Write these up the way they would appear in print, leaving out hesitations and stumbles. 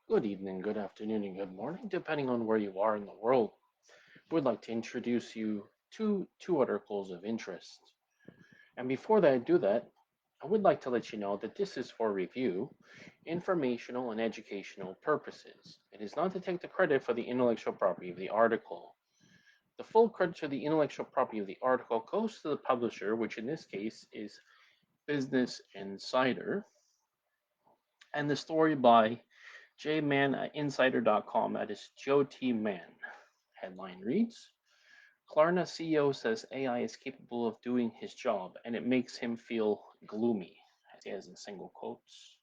Good evening, good afternoon, and good morning, depending on where you are in the world. We'd like to introduce you to two articles of interest. And before that I do that, I would like to let you know that this is for review, informational, and educational purposes. It is not to take the credit for the intellectual property of the article. The full credit for the intellectual property of the article goes to the publisher, which in this case is Business Insider, and the story by jman at insider.com. That is Joe T. Mann. Headline reads Klarna CEO says AI is capable of doing his job and it makes him feel gloomy, as he has in single quotes.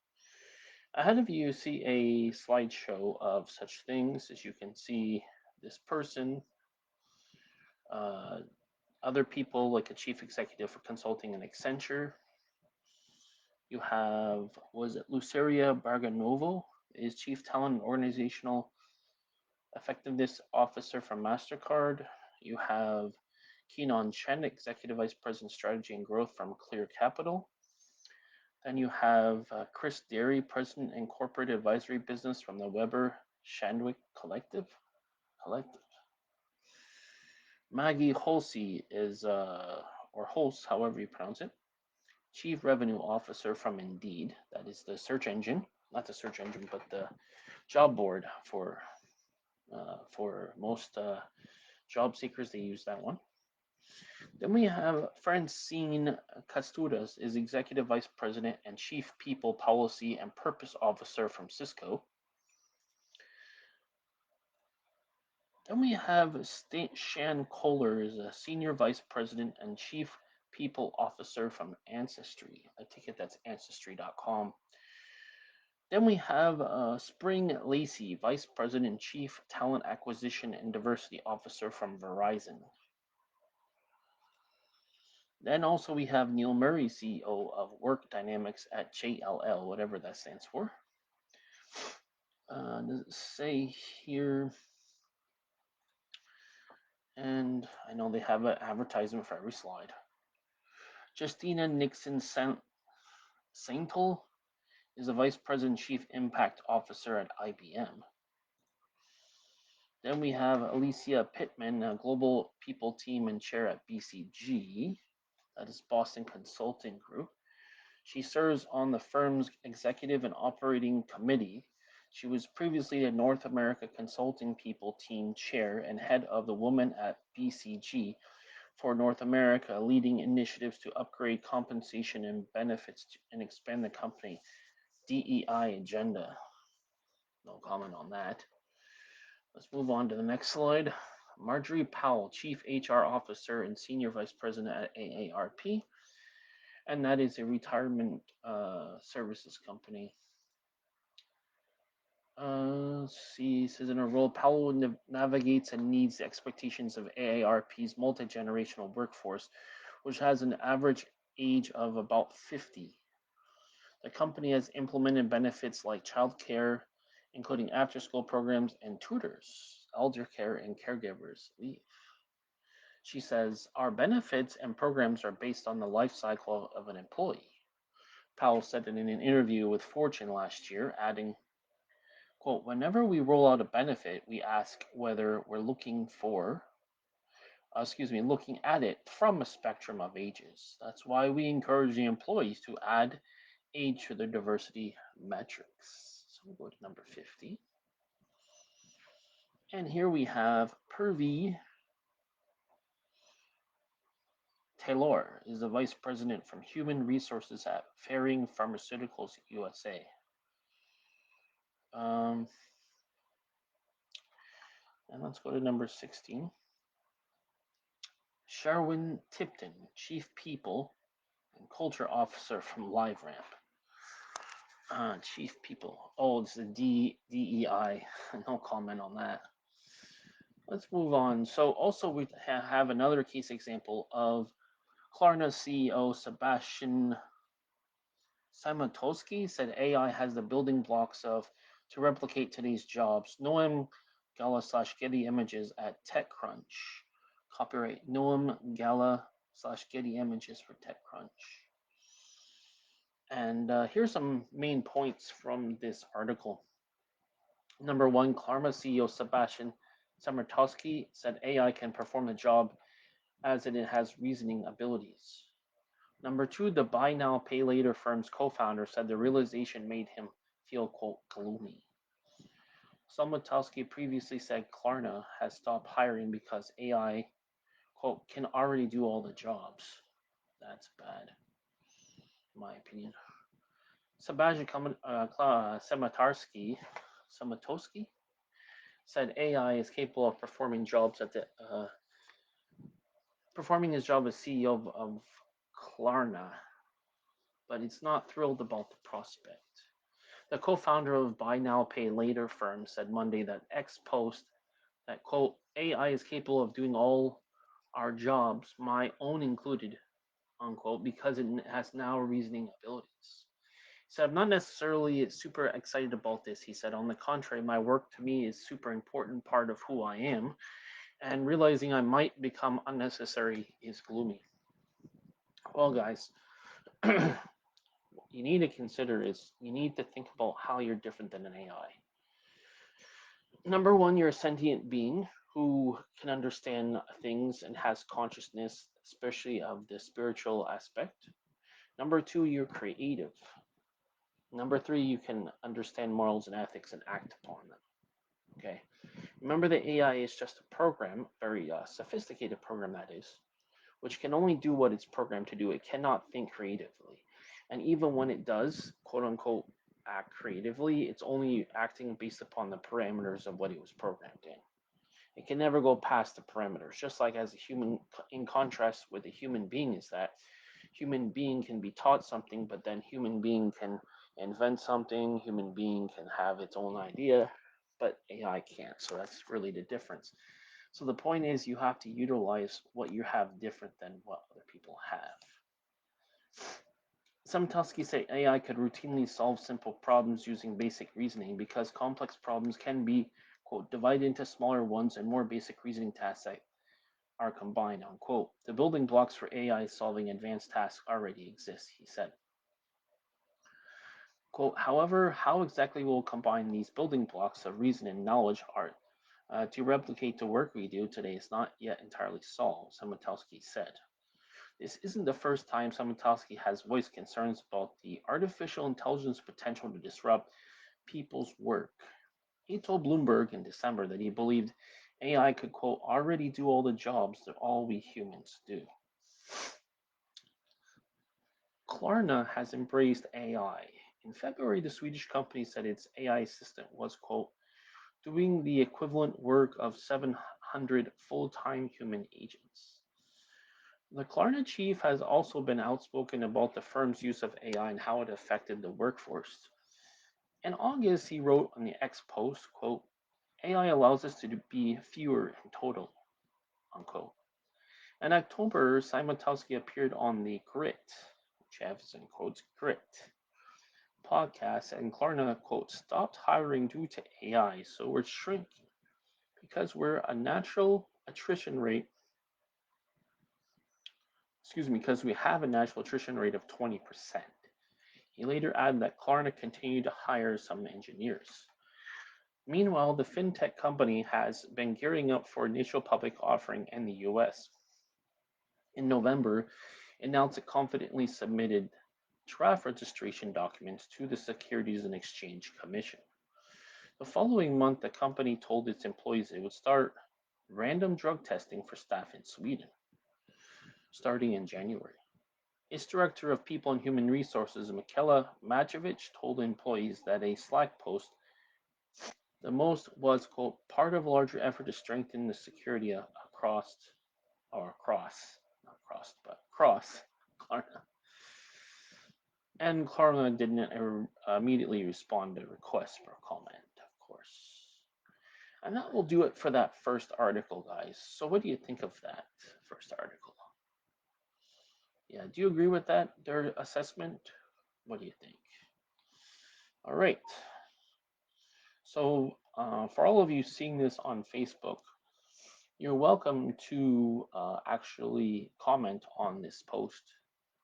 Ahead of you, see a slideshow of such things. As you can see, this person, uh, other people like a chief executive for consulting and Accenture. You have, was it Luceria Barganovo, is chief talent and organizational effectiveness officer from MasterCard. You have Keenan Chen, executive vice president strategy and growth from Clear Capital. Then you have Chris Derry, president and corporate advisory business from the Weber Shandwick Collective. Maggie Holsey is, or Holst, however you pronounce it, chief revenue officer from Indeed. That is the search engine, not the search engine, but the job board for most job seekers. They use that one. Then we have Francine Casturas is Executive Vice President and Chief People Policy and Purpose Officer from Cisco. Then we have Shan Kohler is a Senior Vice President and Chief People Officer from Ancestry. I take it that's Ancestry.com. Then we have Spring Lacey, Vice President, Chief Talent Acquisition and Diversity Officer from Verizon. Then also we have Neil Murray, CEO of Work Dynamics at JLL, whatever that stands for. Does it say here? And I know they have an advertisement for every slide. Justina Nixon Saintel is a Vice President Chief Impact Officer at IBM. Then we have Alicia Pittman, a Global People Team and Chair at BCG, that is Boston Consulting Group. She serves on the firm's executive and operating committee. She was previously the North America Consulting People Team Chair and head of the Women at BCG for North America, leading initiatives to upgrade compensation and benefits and expand the company DEI agenda. No comment on that. Let's move on to the next slide. Marjorie Powell, Chief HR Officer and Senior Vice President at AARP, and that is a retirement services company. Let's see, it says in her role, Powell navigates and needs the expectations of AARP's multi-generational workforce, which has an average age of about 50. The company has implemented benefits like childcare, including after-school programs and tutors, elder care, and caregivers leave. She says, our benefits and programs are based on the life cycle of an employee. Powell said it in an interview with Fortune last year, adding, quote, whenever we roll out a benefit, we ask whether we're looking at it from a spectrum of ages. That's why we encourage the employees to add age to their diversity metrics. So we'll go to number 50. And here we have Purvi Taylor is the vice president from Human Resources at Ferring Pharmaceuticals USA. And let's go to number 16. Sherwin Tipton, Chief People and Culture Officer from LiveRamp. Chief People. Oh, it's the DEI. No comment on that. Let's move on. So also we have another case example of Klarna CEO Sebastian Siemiatkowski said AI has the building blocks to replicate today's jobs. Noam Gala / Getty Images at TechCrunch. Copyright Noam Gala / Getty Images for TechCrunch. And here's some main points from this article. Number one, Klarna CEO Sebastian Samartowski said AI can perform the job as it has reasoning abilities. Number two, the buy now, pay later firm's co founder said the realization made him feel, quote, gloomy. Samartowski previously said Klarna has stopped hiring because AI, quote, can already do all the jobs. That's bad, in my opinion. Sebastian Samatowski said AI is capable of performing his job as CEO of Klarna, but it's not thrilled about the prospect. The co-founder of buy now pay later firm said Monday that X post that quote AI is capable of doing all our jobs, my own included, unquote, because it has now reasoning abilities. He said, I'm not necessarily super excited about this. He said, on the contrary, my work to me is super important part of who I am, and realizing I might become unnecessary is gloomy. Well, guys, what you need to consider is you need to think about how you're different than an AI. Number one, you're a sentient being who can understand things and has consciousness, especially of the spiritual aspect. Number two, you're creative. Number three, you can understand morals and ethics and act upon them. Okay. Remember that AI is just a program, very sophisticated program that is, which can only do what it's programmed to do. It cannot think creatively. And even when it does, quote unquote, act creatively, it's only acting based upon the parameters of what it was programmed in. It can never go past the parameters, just like as a human, in contrast with a human being, is that human being can be taught something, but then human being can invent something, human being can have its own idea, but AI can't. So that's really the difference. So the point is you have to utilize what you have different than what other people have. Some Tusky say AI could routinely solve simple problems using basic reasoning because complex problems can be, quote, divided into smaller ones and more basic reasoning tasks that are combined, unquote. The building blocks for AI solving advanced tasks already exist, he said. Quote, however, how exactly we'll combine these building blocks of reason and knowledge art to replicate the work we do today is not yet entirely solved, Samatowski said. This isn't the first time Samatowski has voiced concerns about the artificial intelligence potential to disrupt people's work. He told Bloomberg in December that he believed AI could, quote, already do all the jobs that all we humans do. Klarna has embraced AI. In February, the Swedish company said its AI assistant was, quote, doing the equivalent work of 700 full-time human agents. The Klarna chief has also been outspoken about the firm's use of AI and how it affected the workforce. In August, he wrote on the X post, quote, AI allows us to be fewer in total, unquote. In October, Simonowski appeared on the Grit, which has in quotes Grit podcast, and Klarna, quote, stopped hiring due to AI, so we're shrinking because we're a natural attrition rate, because we have a natural attrition rate of 20%. He later added that Klarna continued to hire some engineers. Meanwhile, the fintech company has been gearing up for initial public offering in the US. In November, it announced it confidently submitted draft registration documents to the Securities and Exchange Commission. The following month, the company told its employees it would start random drug testing for staff in Sweden, starting in January. Its director of People and Human Resources, Michaela Majevic, told employees that a Slack post, the most was, quote, part of a larger effort to strengthen the security across, not crossed, but across Klarna. And Klarna didn't immediately respond to requests for comment, of course. And that will do it for that first article, guys. So what do you think of that first article? Yeah, do you agree with that, their assessment? What do you think? All right. So for all of you seeing this on Facebook, you're welcome to actually comment on this post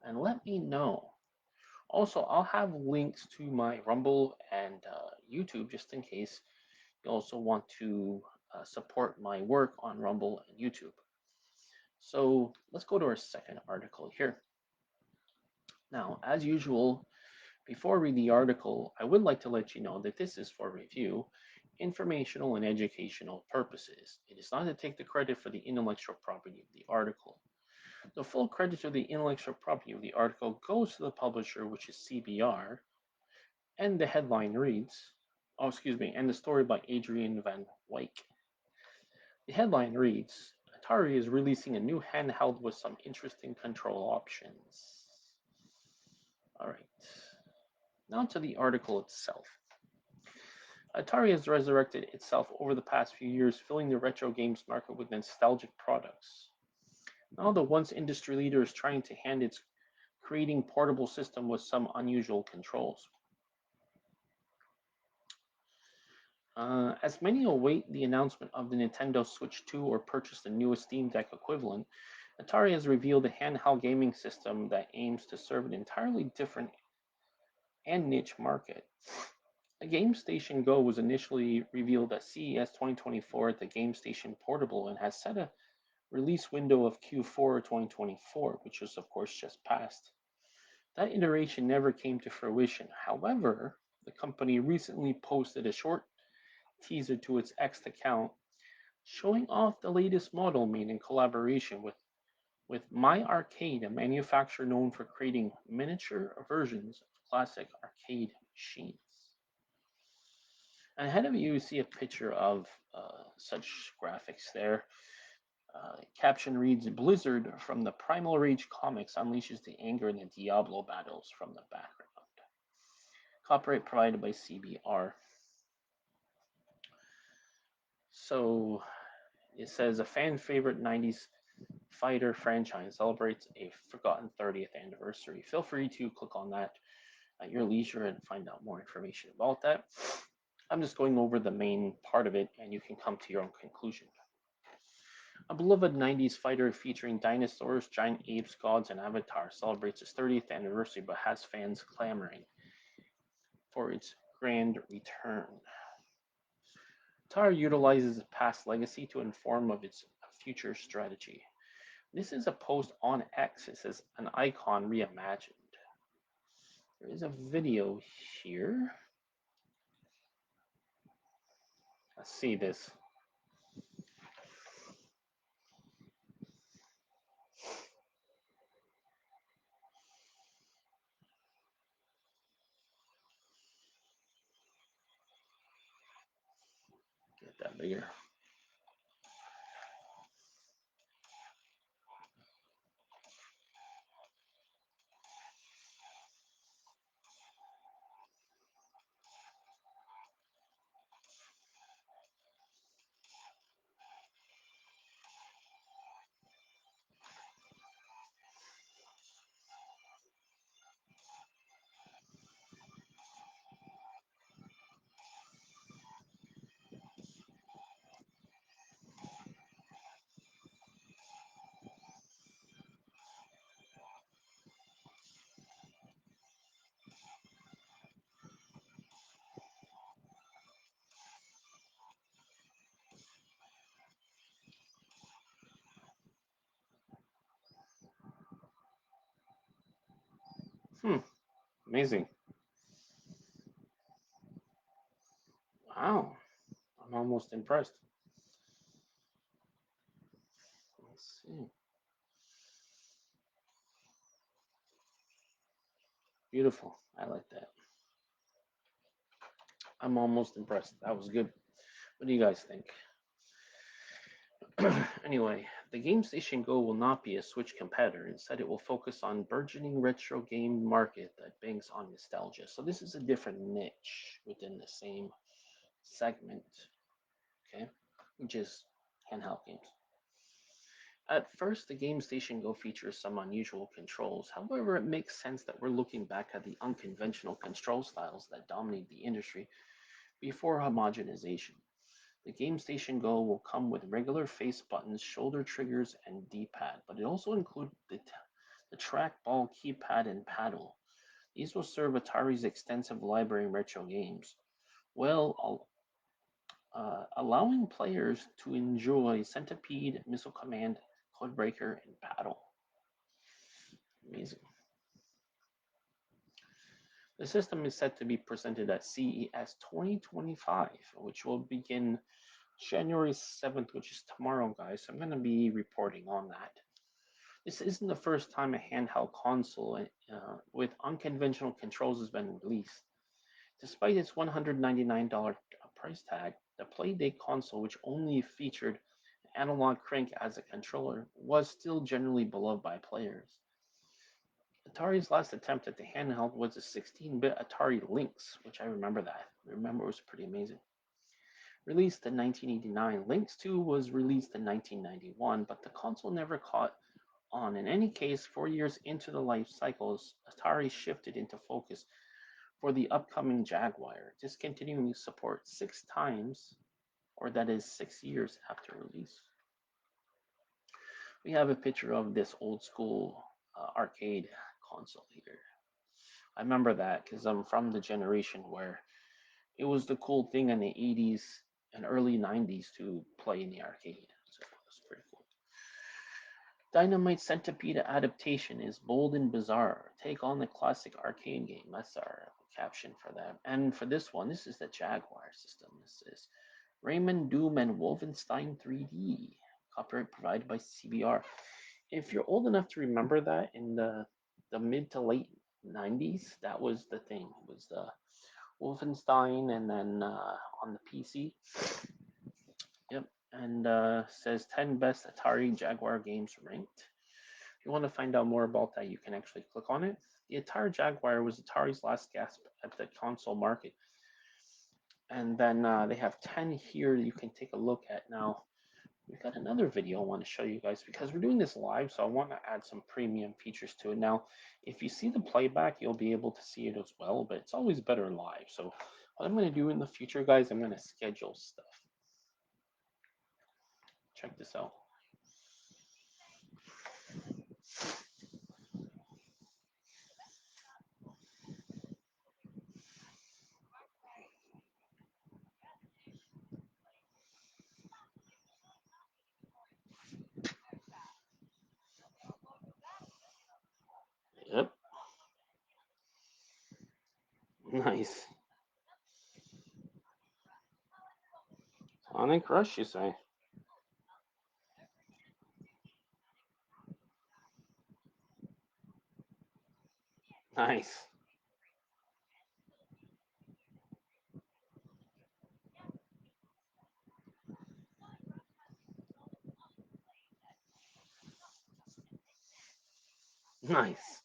and let me know. Also, I'll have links to my Rumble and YouTube just in case You also want to support my work on Rumble and YouTube. So let's go to our second article here. Now, as usual, before I read the article, I would like to let you know that this is for review, informational, and educational purposes. It is not to take the credit for the intellectual property of the article. The full credit to the intellectual property of the article goes to the publisher, which is CBR, and the headline reads, and the story by Adrian Van Wyk. The headline reads, Atari is releasing a new handheld with some interesting control options. All right, now to the article itself. Atari has resurrected itself over the past few years, filling the retro games market with nostalgic products. Now the once industry leader is trying to hand its creating portable system with some unusual controls. As many await the announcement of the Nintendo Switch 2 or purchase the newest Steam Deck equivalent, Atari has revealed a handheld gaming system that aims to serve an entirely different and niche market. The GameStation Go was initially revealed at CES 2024 at the GameStation Portable and has set a release window of Q4 2024, which was, of course, just passed. That iteration never came to fruition. However, the company recently posted a short teaser to its X account showing off the latest model made in collaboration with My Arcade, a manufacturer known for creating miniature versions of classic arcade machines. And ahead of you, you see a picture of such graphics there. Caption reads, Blizzard from the Primal Rage comics unleashes the anger in the Diablo battles from the background. Copyright provided by CBR. So it says a fan favorite 90s fighter franchise celebrates a forgotten 30th anniversary. Feel free to click on that at your leisure and find out more information about that. I'm just going over the main part of it and you can come to your own conclusion. A beloved 90s fighter featuring dinosaurs, giant apes, gods, and avatars celebrates its 30th anniversary but has fans clamoring for its grand return. Atari utilizes its past legacy to inform of its future strategy. This is a post on X. It says an icon reimagined. There is a video here. Let's see this. Get that bigger. Amazing. Wow. I'm almost impressed. Let's see. Beautiful. I like that. I'm almost impressed. That was good. What do you guys think? Anyway, the GameStation Go will not be a Switch competitor. Instead, it will focus on burgeoning retro game market that banks on nostalgia. So this is a different niche within the same segment, okay, which is handheld games. At first, the GameStation Go features some unusual controls. However, it makes sense that we're looking back at the unconventional control styles that dominate the industry before homogenization. The GameStation Go will come with regular face buttons, shoulder triggers, and D-pad, but it also includes the trackball, keypad, and paddle. These will serve Atari's extensive library of retro games. Well, allowing players to enjoy Centipede, Missile Command, Codebreaker, and Battle. Amazing. The system is set to be presented at CES 2025, which will begin January 7th, which is tomorrow, guys. So I'm going to be reporting on that. This isn't the first time a handheld console with unconventional controls has been released. Despite its $199 price tag, the Playdate console, which only featured an analog crank as a controller, was still generally beloved by players. Atari's last attempt at the handheld was the 16-bit Atari Lynx, which I remember that. I remember it was pretty amazing. Released in 1989, Lynx 2 was released in 1991, but the console never caught on. In any case, 4 years into the life cycles, Atari shifted into focus for the upcoming Jaguar, discontinuing support 6 times, or that is 6 years after release. We have a picture of this old school arcade console here. I remember that because I'm from the generation where it was the cool thing in the 80s and early 90s to play in the arcade. So it was pretty cool. Dynamite Centipede adaptation is bold and bizarre. Take on the classic arcade game. That's our caption for that. And for this one, this is the Jaguar system. This is Rayman, Doom, and Wolfenstein 3D. Copyright provided by CBR. If you're old enough to remember that in the mid to late 90s, that was the thing. It was the Wolfenstein, and then on the PC. Yep, and says 10 best Atari Jaguar games ranked. If you want to find out more about that, you can actually click on it. The Atari Jaguar was Atari's last gasp at the console market. And then they have 10 here you can take a look at. Now, we've got another video I want to show you guys because we're doing this live, so I want to add some premium features to it. Now, if you see the playback, you'll be able to see it as well, but it's always better live. So what I'm going to do in the future, guys, I'm going to schedule stuff. Check this out. Yep. Nice. Sonic Rush, you say? Nice. Nice.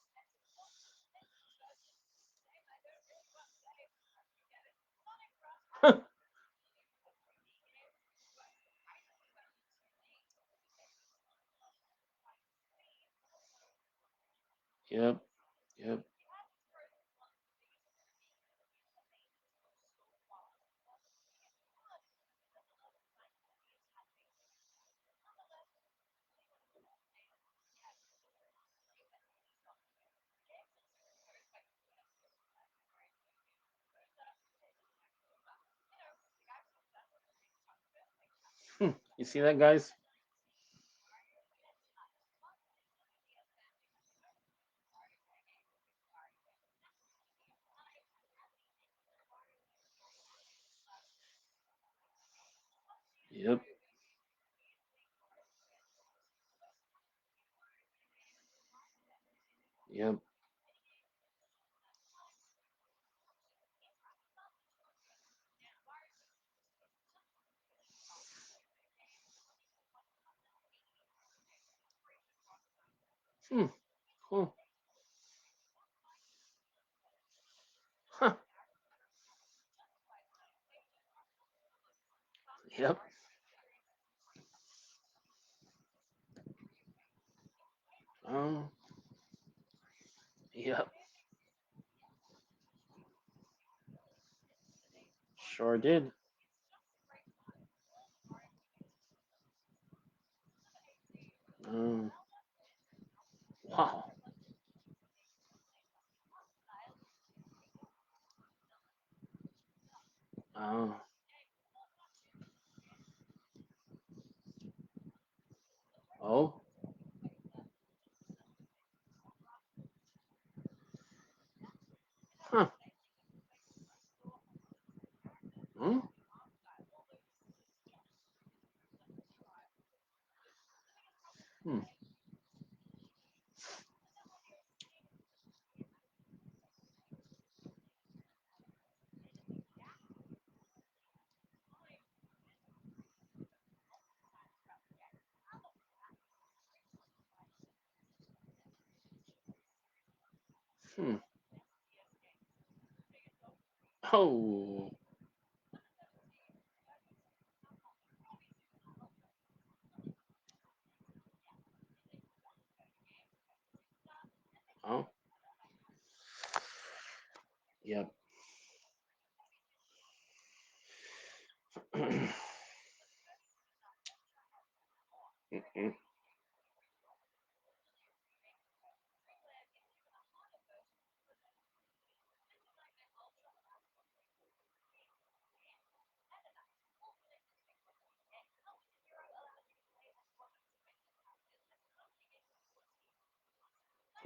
Yep. Yep. You see that, guys? Yep. Yep. Hmm. Cool. Huh. Yep. Um. Yep. Sure did. Um. Wow. Um. Oh. Huh. Hmm. Hmm. Hmm. Oh. Oh. Yep. Mm-mm.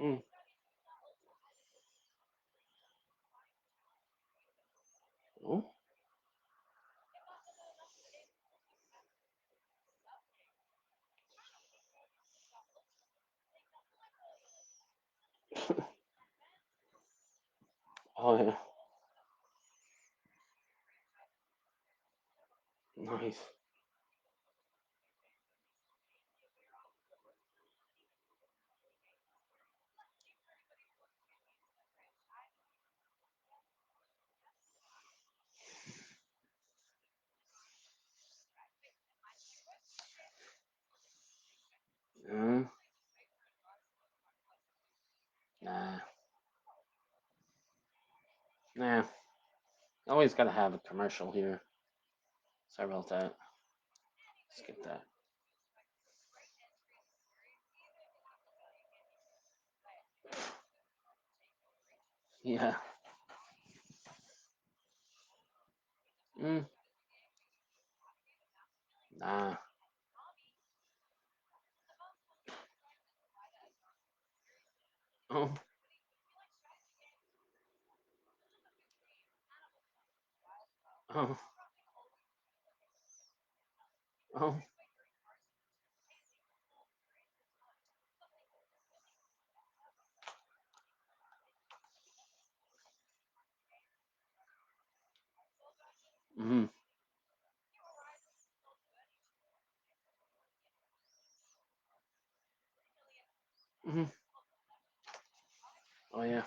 Mm. Oh. Oh yeah. Nice. Uh, nah. Nah. Always gotta have a commercial here. Sorry about that. Skip that. Yeah. Mm. Nah. Oh. Oh. Oh. Mm. Mm. Oh yeah.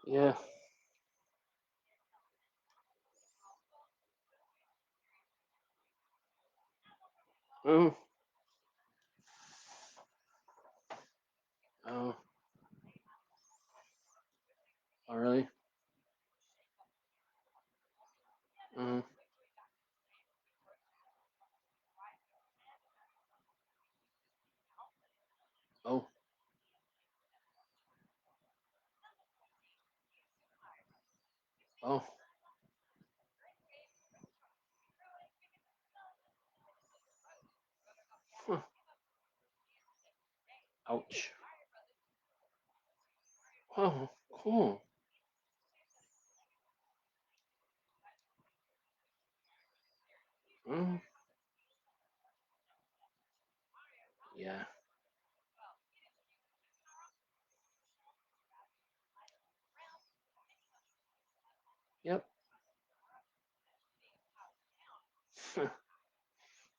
Yeah. Oh. Oh. Oh really? Mm. Oh. Oh. Huh. Ouch. Oh. Cool. Mm. Yeah. Yep.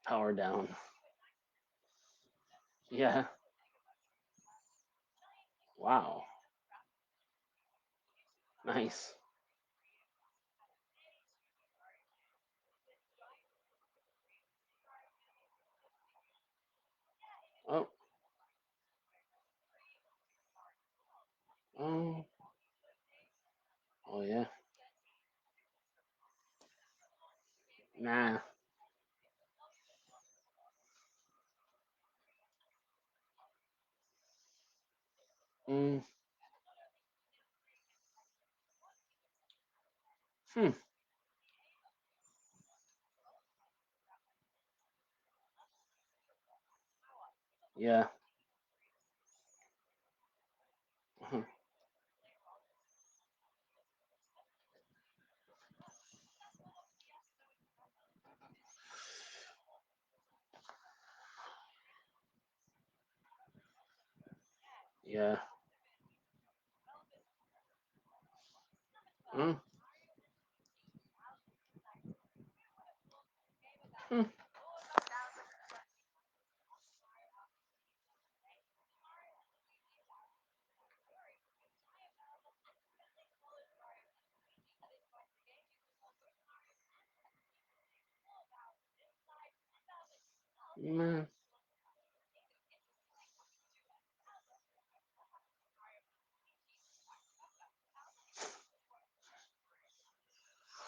Power down. Yeah. Wow. Nice. Oh. Oh. Oh yeah. Nah. Mm. Hmm. Yeah. Mhm. Yeah. Mm. Mm. Mm.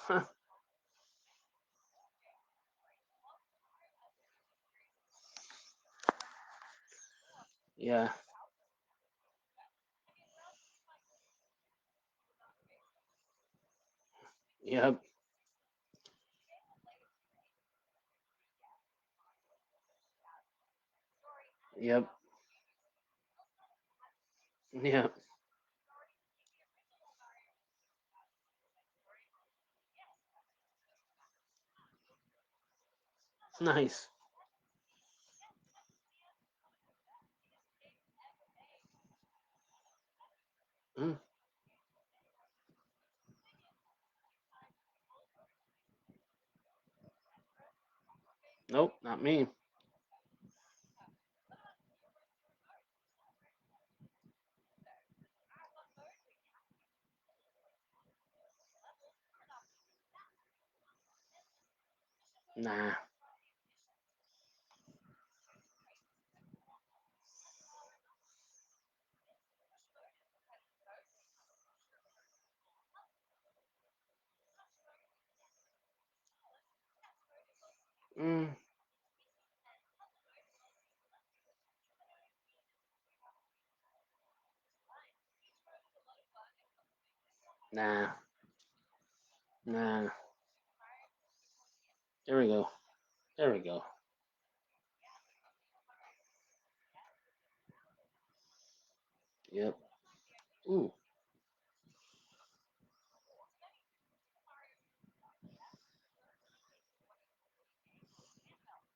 Huh. Yeah. Yep. Yep. Yep. Nice. Mm. Nope, not me. Nah. Mm. Nah. Nah. There we go. There we go. Yep. Ooh.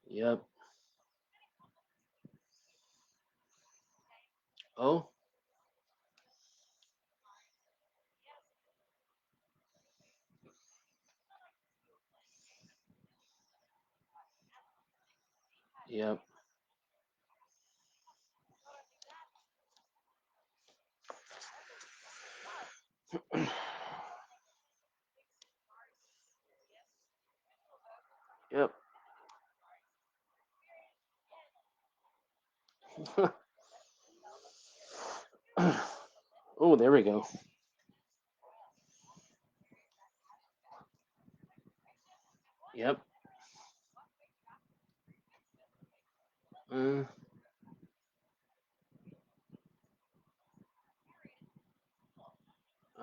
Yep. Oh. Yep. Yep. Oh, there we go. Yep. Uh,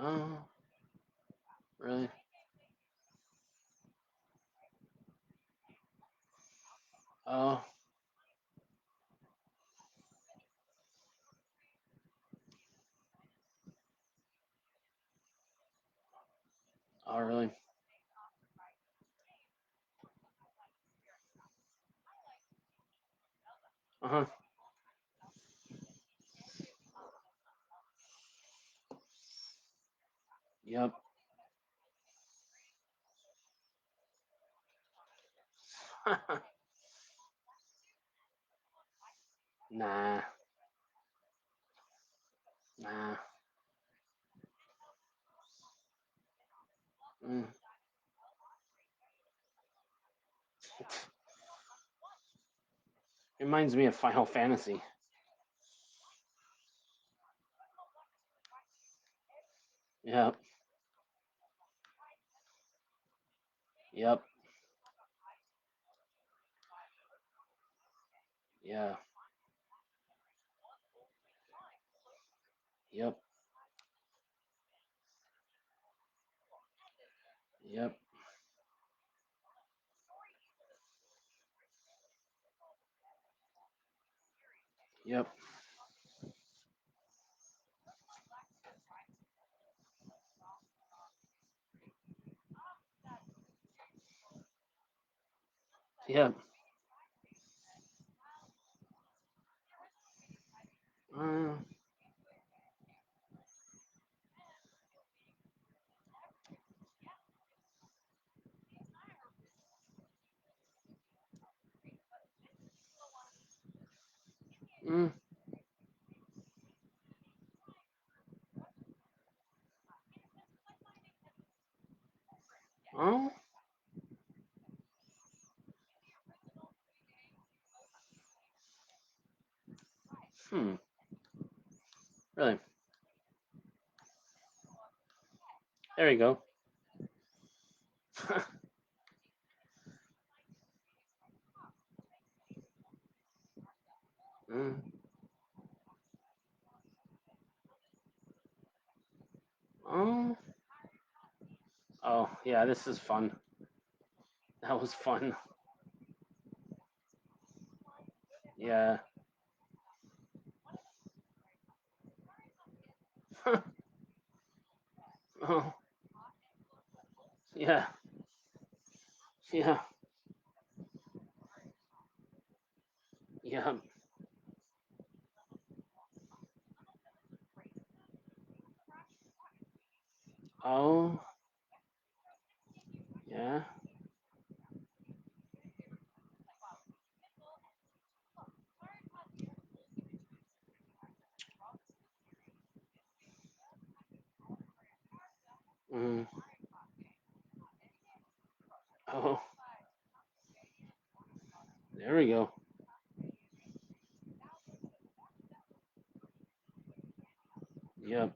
oh, really? Oh, oh, really? Uh-huh. Yep. Nah. Nah. Mm. Reminds me of Final Fantasy. Yep. Yep. Yeah. Yep. Yep. Yep. Yep. Uh, mm, oh. Hmm. Really? There you go. mm, oh. Oh, yeah, this is fun. That was fun. Yeah. oh, yeah. Yeah. Yeah. Oh, yeah. Mm, oh, there we go. Yep.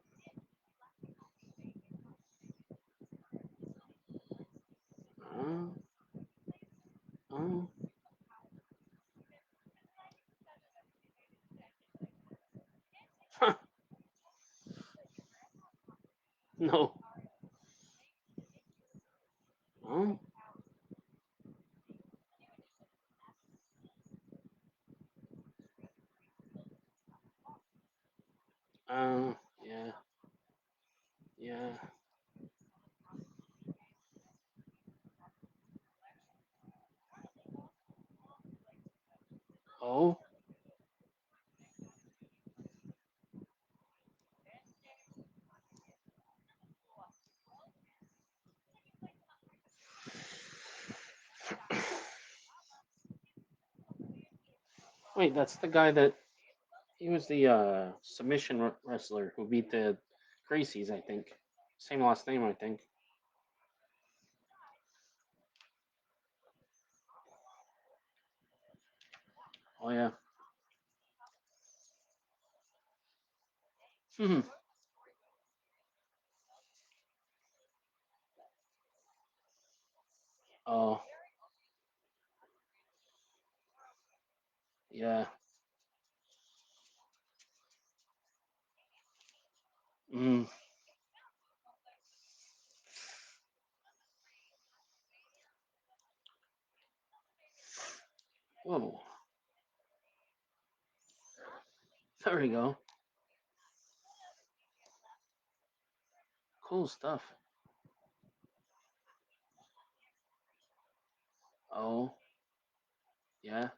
Oh, oh. no. Oh, yeah. Yeah. Oh, wait, that's the guy that he was the submission wrestler who beat the Gracies, I think. Same last name, I think. Oh yeah. Hmm. Oh yeah. Mm. Whoa. There we go. Cool stuff. Oh yeah.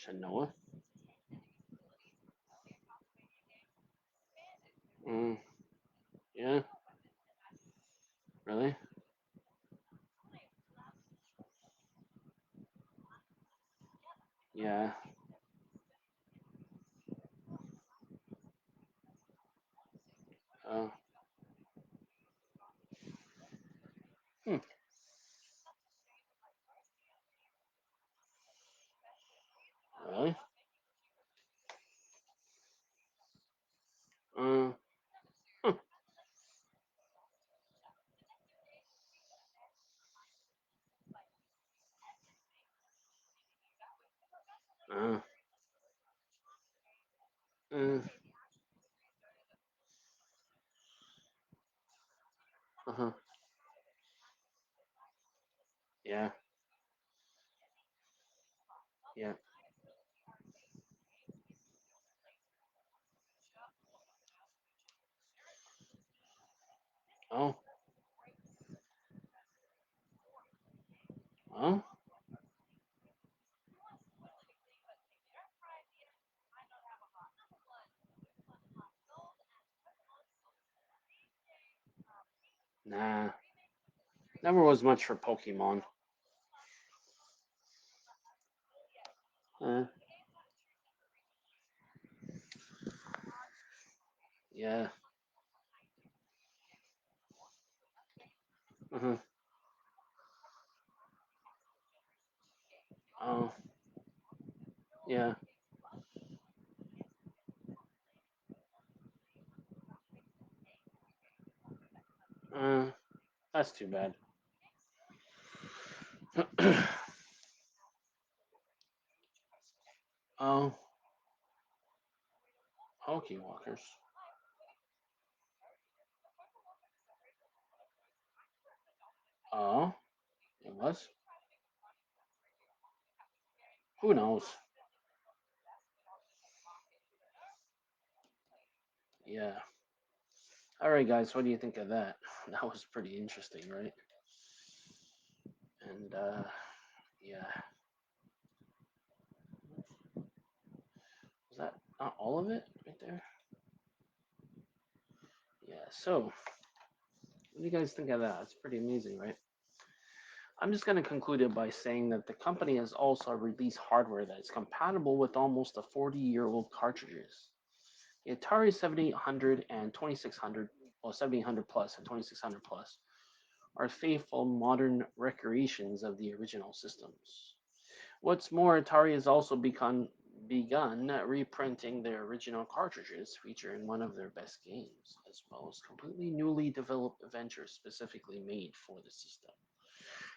Shanoa. Mm. Yeah. Really? Yeah. Oh. Hmm. Really? Uh. Huh. Uh. Uh. Yeah. Yeah. Oh. Oh. Nah. Never was much for Pokemon. Uh, yeah. Uh-huh. Oh. Yeah. Uh, that's too bad. Oh. Pokewalkers. Oh. It was. Who knows? Yeah. All right, guys. What do you think of that? That was pretty interesting, right? And yeah. Was that not all of it right there? Yeah. So, what do you guys think of that? It's pretty amazing, right? I'm just going to conclude it by saying that the company has also released hardware that is compatible with almost a 40-year-old cartridges. The Atari 7800 and 2600, well, 7800 plus and 2600 plus, are faithful modern recreations of the original systems. What's more, Atari has also begun reprinting their original cartridges featuring one of their best games, as well as completely newly developed adventures specifically made for the system.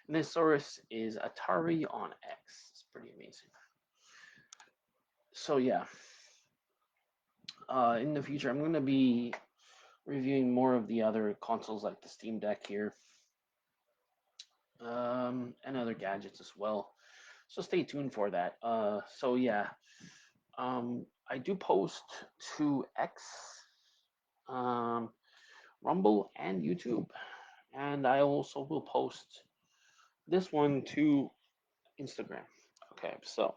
And this source is Atari on X. It's pretty amazing. So yeah, in the future, I'm going to be reviewing more of the other consoles like the Steam Deck here, and other gadgets as well. So stay tuned for that. So yeah, I do post to X, um, Rumble, and YouTube, and I also will post this one to Instagram. Okay, so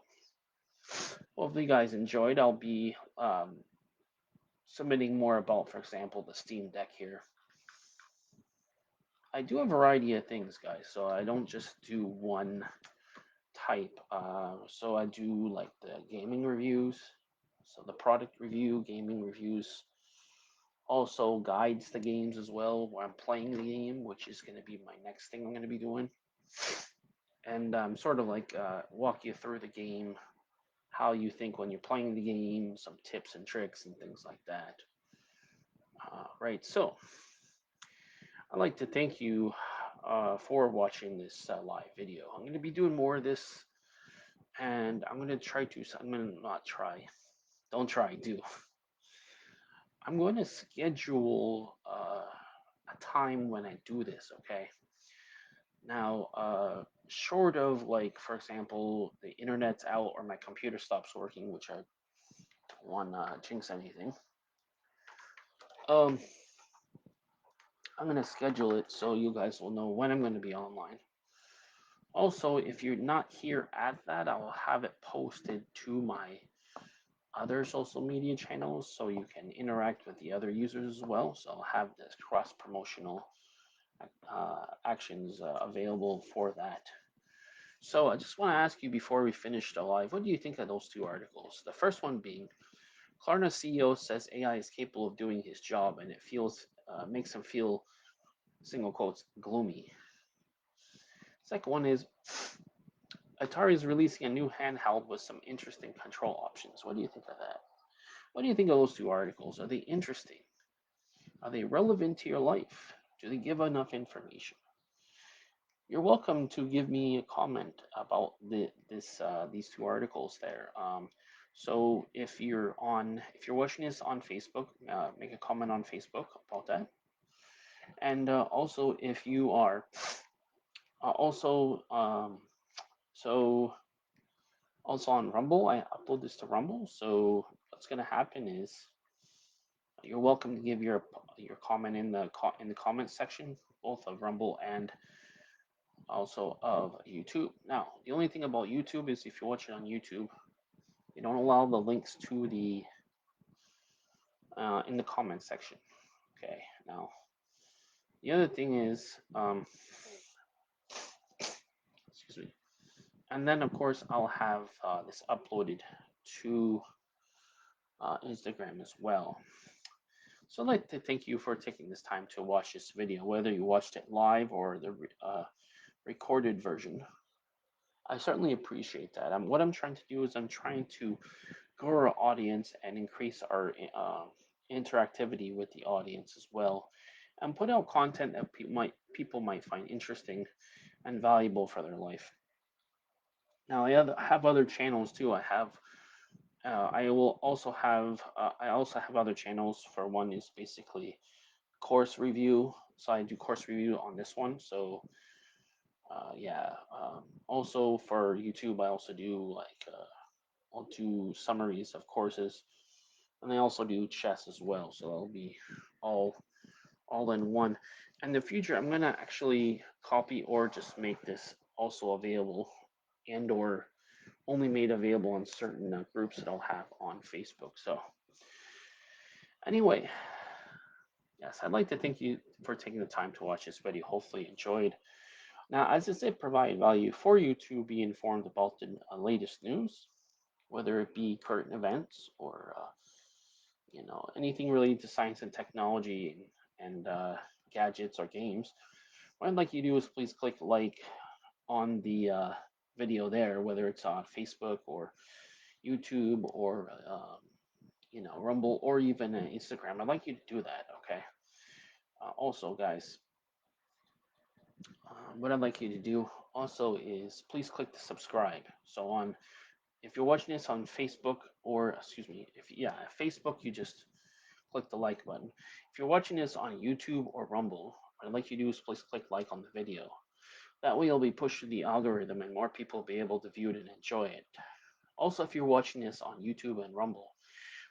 hopefully you guys enjoyed. I'll be submitting more about, for example, the Steam Deck here. I do a variety of things, guys, so I don't just do one type. So I do like the gaming reviews, so the product review, gaming reviews, also guides to games as well, where I'm playing the game, which is going to be my next thing I'm going to be doing. And sort of like walk you through the game, how you think when you're playing the game, some tips and tricks and things like that. Right, so I'd like to thank you for watching this live video. I'm going to be doing more of this, and I'm going to try to, I'm going to not try, don't try, do. I'm going to schedule a time when I do this, okay? Now, short of like, for example, the internet's out or my computer stops working, which I don't want to jinx anything, um, I'm going to schedule it so you guys will know when I'm going to be online. Also, if you're not here at that, I'll have it posted to my other social media channels so you can interact with the other users as well. So I'll have this cross promotional actions available for that. So I just want to ask you before we finish the live, what do you think of those two articles? The first one being Klarna CEO says AI is capable of doing his job and it feels makes him feel single quotes gloomy. Second one is Atari is releasing a new handheld with some interesting control options. What do you think of that? What do you think of those two articles? Are they interesting? Are they relevant to your life? Do they give enough information? You're welcome to give me a comment about these two articles there. So if you're watching this on Facebook, make a comment on Facebook about that. And also, if you are Also, so also on Rumble, I upload this to Rumble. So what's gonna happen is you're welcome to give your comment in the comment section, both of Rumble and also of YouTube. Now, the only thing about YouTube is if you watch it on YouTube, they don't allow the links to the in the comment section. Okay. Now, the other thing is, excuse me, and then of course I'll have this uploaded to Instagram as well. So I'd like to thank you for taking this time to watch this video, whether you watched it live or the recorded version. I certainly appreciate that. What I'm trying to do is I'm trying to grow our audience and increase our interactivity with the audience as well, and put out content that people might find interesting and valuable for their life. Now have other channels too. I also have other channels. For one is basically course review. So I do course review on this one. So yeah. Also for YouTube, I also do I'll do summaries of courses, and I also do chess as well. So it'll be all all in one. In the future, I'm gonna actually copy or just make this also available, and or only made available on certain groups that I'll have on Facebook. So anyway, yes, I'd like to thank you for taking the time to watch this video. Hopefully you enjoyed. Now, as I said, provide value for you to be informed about the latest news, whether it be current events or anything related to science and technology and gadgets or games. What I'd like you to do is please click like on the video there, whether it's on Facebook or YouTube or Rumble or even Instagram. I'd like you to do that. Okay. Also, guys, what I'd like you to do also is please click the subscribe. So on if you're watching this on Facebook or excuse me, if yeah, Facebook, you just click the like button. If you're watching this on YouTube or Rumble, what I'd like you to do is please click like on the video. That way you'll be pushed to the algorithm and more people will be able to view it and enjoy it. Also, if you're watching this on YouTube and Rumble,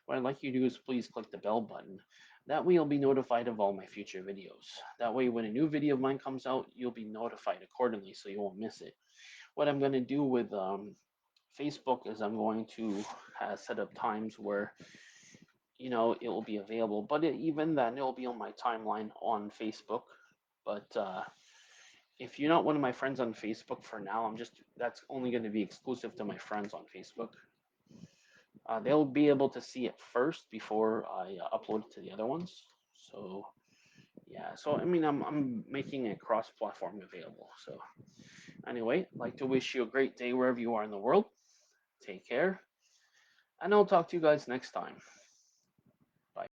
what I'd like you to do is please click the bell button. That way you'll be notified of all my future videos. That way when a new video of mine comes out, you'll be notified accordingly so you won't miss it. What I'm going to do with Facebook is I'm going to set up times where it will be available, but even then it will be on my timeline on Facebook. But if you're not one of my friends on Facebook for now, that's only going to be exclusive to my friends on Facebook. They'll be able to see it first before I upload it to the other ones. So yeah, so I mean I'm making it cross-platform available. So anyway, I'd like to wish you a great day wherever you are in the world. Take care, and I'll talk to you guys next time.